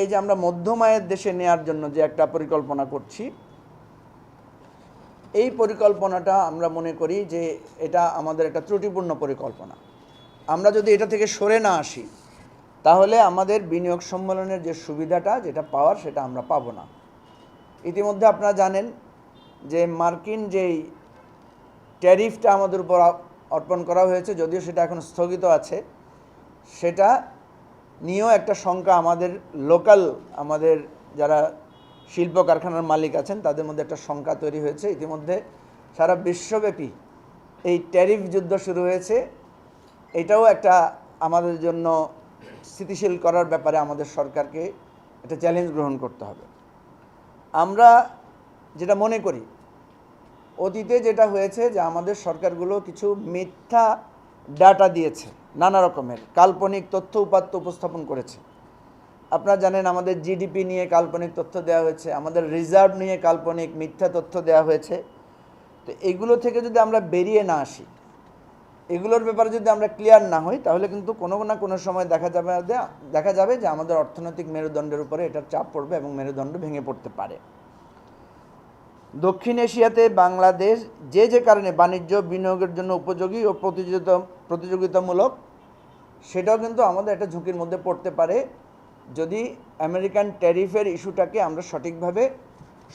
এই যে আমরা মধ্যম আয়ের দেশে নেয়ার জন্য যে একটা পরিকল্পনা করছি, এই পরিকল্পনাটা আমরা মনে করি যে এটা আমাদের একটা ত্রুটিপূর্ণ পরিকল্পনা। আমরা যদি এটা থেকে সরে না আসি তাহলে আমাদের বিনিয়োগ সম্মেলনের যে সুবিধাটা যেটা পাওয়ার সেটা আমরা পাবো না। ইতিমধ্যে আপনারা জানেন যে মার্কিন যেই ট্যারিফটা আমাদের উপর অর্পণ করা হয়েছে, যদিও সেটা এখন স্থগিত আছে, সেটা নিয়েও একটা শঙ্কা আমাদের লোকাল আমাদের যারা শিল্প কারখানার মালিক আছেন তাদের মধ্যে একটা শঙ্কা তৈরি হয়েছে। ইতিমধ্যে সারা বিশ্বব্যাপী এই ট্যারিফ যুদ্ধ শুরু হয়েছে। এটাও একটা আমাদের জন্য স্থিতিশীল করার ব্যাপারে আমাদের সরকারকে একটা চ্যালেঞ্জ গ্রহণ করতে হবে। আমরা যেটা মনে করি, অতীতে যেটা হয়েছে যে আমাদের সরকারগুলো কিছু মিথ্যা ডাটা দিয়েছে, নানা রকমের কাল্পনিক তথ্য উপাত্ত উপস্থাপন করেছে। আপনারা জানেন আমাদের জিডিপি নিয়ে কাল্পনিক তথ্য দেওয়া হয়েছে, আমাদের রিজার্ভ নিয়ে কাল্পনিক মিথ্যা তথ্য দেওয়া হয়েছে। তো এগুলো থেকে যদি আমরা বেরিয়ে না আসি, এগুলোর ব্যাপারে যদি আমরা ক্লিয়ার না হই, তাহলে কিন্তু কোনো না কোনো সময় দেখা যাবে যে আমাদের অর্থনৈতিক মেরুদণ্ডের উপরে এটার চাপ পড়বে এবং মেরুদণ্ড ভেঙে পড়তে পারে। দক্ষিণ এশিয়াতে বাংলাদেশ যে কারণে বাণিজ্য বিনিয়োগের জন্য উপযোগী ও প্রতিযোগিতামূলক, সেটাও কিন্তু আমাদের একটা ঝুঁকির মধ্যে পড়তে পারে যদি আমেরিকান ট্যারিফের ইস্যুটাকে আমরা সঠিকভাবে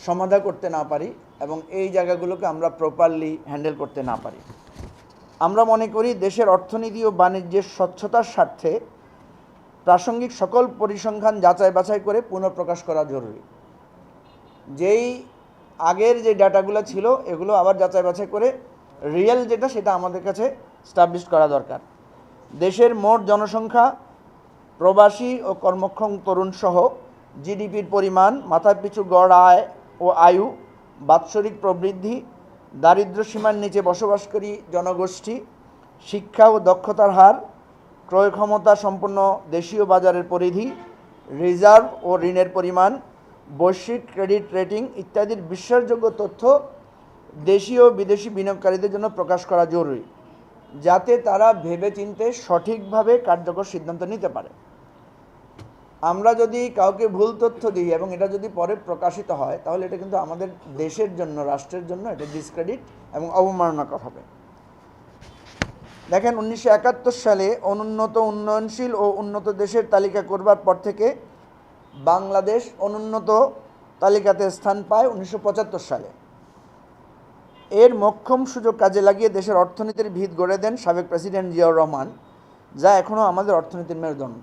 সমাধান করতে না পারি এবং এই জায়গাগুলোকে আমরা প্রপারলি হ্যান্ডেল করতে না পারি। আমরা মনে করি দেশের অর্থনীতি ও বাণিজ্যের স্বচ্ছতার স্বার্থে প্রাসঙ্গিক সকল পরিসংখ্যান যাচাই বাছাই করে পুনঃপ্রকাশ করা জরুরি। যেই আগের যে ডাটাগুলো ছিল এগুলো আবার যাচাই বাছাই করে রিয়েল যেটা সেটা আমাদের কাছে স্টাবলিশ করা দরকার। দেশের মোট জনসংখ্যা, প্রবাসী ও কর্মক্ষম তরুণ সহ জিডিপির পরিমাণ, মাথাপিছু গড় আয় ও আয়ু, বাৎসরিক প্রবৃদ্ধি, দারিদ্র্য সীমার নিচে বসবাসকারী জনগোষ্ঠী, শিক্ষা ও দক্ষতার হার, ক্রয় ক্ষমতা সম্পন্ন দেশীয় বাজারের পরিধি, রিজার্ভ ও ঋণের পরিমাণ, বৈশ্বিক ক্রেডিট রেটিং ইত্যাদির বিশ্বাসযোগ্য তথ্য দেশীয় ও বিদেশি বিনিয়োগকারীদের জন্য প্রকাশ করা জরুরি, যাতে তারা ভেবেচিন্তে সঠিকভাবে কার্যকর সিদ্ধান্ত নিতে পারে। আমরা যদি কাউকে ভুল তথ্য দিই এবং এটা যদি পরে প্রকাশিত হয়, তাহলে এটা কিন্তু আমাদের দেশের জন্য, রাষ্ট্রের জন্য এটা ডিসক্রেডিট এবং অবমাননাকর হবে। দেখেন, 1971 সালে অনুন্নত, উন্নয়নশীল ও উন্নত দেশের তালিকা করবার পর থেকে বাংলাদেশ অনুন্নত তালিকাতে স্থান পায় 1975 সালে। এর মোক্ষম সুযোগ কাজে লাগিয়ে দেশের অর্থনীতির ভিত গড়ে দেন সাবেক প্রেসিডেন্ট জিয়াউর রহমান, যা এখনও আমাদের অর্থনীতির মেরুদণ্ড।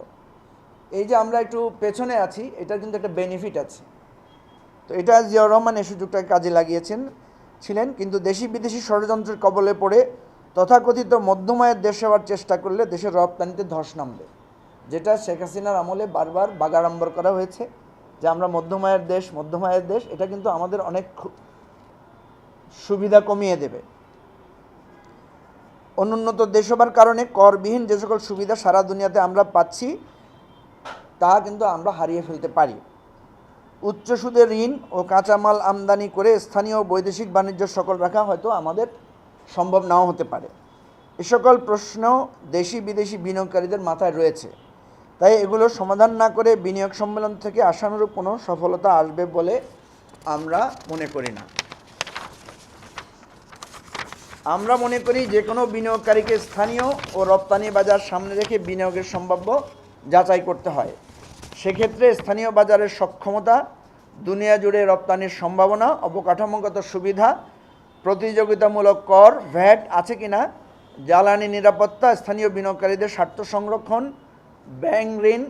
এই যে আমরা একটু পেছনে আছি, এটার কিন্তু একটা বেনিফিট আছে। তো এটা জিয়াউর রহমান এই সুযোগটাকে কাজে ছিলেন, কিন্তু দেশি বিদেশি ষড়যন্ত্রের কবলে পড়ে তথাকথিত মধ্যম আয়ের দেশ সেবার চেষ্টা করলে দেশের রপ্তানিতে ধস নামবে, যেটা শেখ হাসিনার আমলে বারবার বাগাড়ম্বর করা হয়েছে যে আমরা মধ্যম আয়ের দেশ। এটা কিন্তু আমাদের অনেক সুবিধা কমিয়ে দেবে। অনুন্নত দেশ হবার কারণে করবিহীন যে সকল সুবিধা সারা দুনিয়াতে আমরা পাচ্ছি তা কিন্তু আমরা হারিয়ে ফেলতে পারি। উচ্চ সুদের ঋণ ও কাঁচামাল আমদানি করে স্থানীয় বৈদেশিক বাণিজ্য সকল রাখা হয়তো আমাদের সম্ভব নাও হতে পারে। এ সকল প্রশ্ন দেশি বিদেশি বিনিয়োগকারীদের মাথায় রয়েছে, তাই এগুলো সমাধান না করে বিনিয়োগ সম্মেলন থেকে আশানুরূপ কোনো সফলতা আসবে বলে আমরা মনে করি না। আমরা মনে করি যে কোনো বিনিয়োগকারীকে স্থানীয় ও রপ্তানি বাজার সামনে রেখে বিনিয়োগের সম্ভাব্য যাচাই করতে হয়। সেক্ষেত্রে স্থানীয় বাজারের সক্ষমতা, দুনিয়া জুড়ে রপ্তানির সম্ভাবনা, অবকাঠামোগত সুবিধা, প্রতিযোগিতামূলক কর, ভ্যাট আছে কিনা, জ্বালানি নিরাপত্তা, স্থানীয় বিনিয়োগকারীদের স্বার্থ সংরক্ষণ, ব্যাংক ঋণ,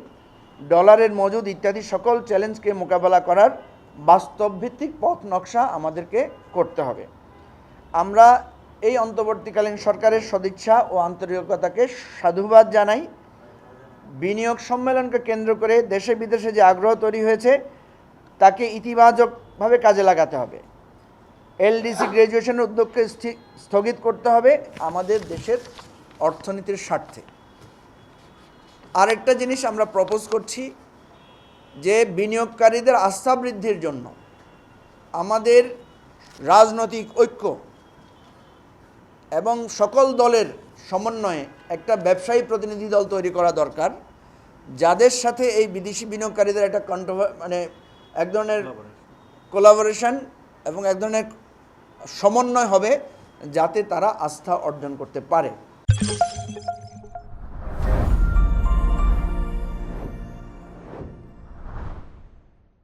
ডলারের মজুদ ইত্যাদি সকল চ্যালেঞ্জকে মোকাবেলা করার বাস্তবভিত্তিক পথ নকশা আমাদেরকে করতে হবে। আমরা এই অন্তর্বর্তীকালীন সরকারের সদিচ্ছা ও আন্তরিকতাকে সাধুবাদ জানাই। বিনিয়োগ সম্মেলনকে কেন্দ্র করে দেশে বিদেশে যে আগ্রহ তৈরি হয়েছে তাকে ইতিবাচকভাবে কাজে লাগাতে হবে। এলডিসি গ্র্যাজুয়েশনের উদ্যোগকে স্থগিত করতে হবে আমাদের দেশের অর্থনীতির স্বার্থে। আরেকটা জিনিস আমরা প্রপোজ করছি যে বিনিয়োগকারীদের আস্থা বৃদ্ধির জন্য আমাদের রাজনৈতিক ঐক্য এবং সকল দলের সমন্বয়ে একটা ব্যবসায়ী প্রতিনিধি দল তৈরি করা দরকার, যাদের সাথে এই বিদেশি বিনিয়োগকারীদের একটা মানে এক ধরনের কোলাবোরেশন এবং এক ধরনের সমন্বয় হবে, যাতে তারা আস্থা অর্জন করতে পারে।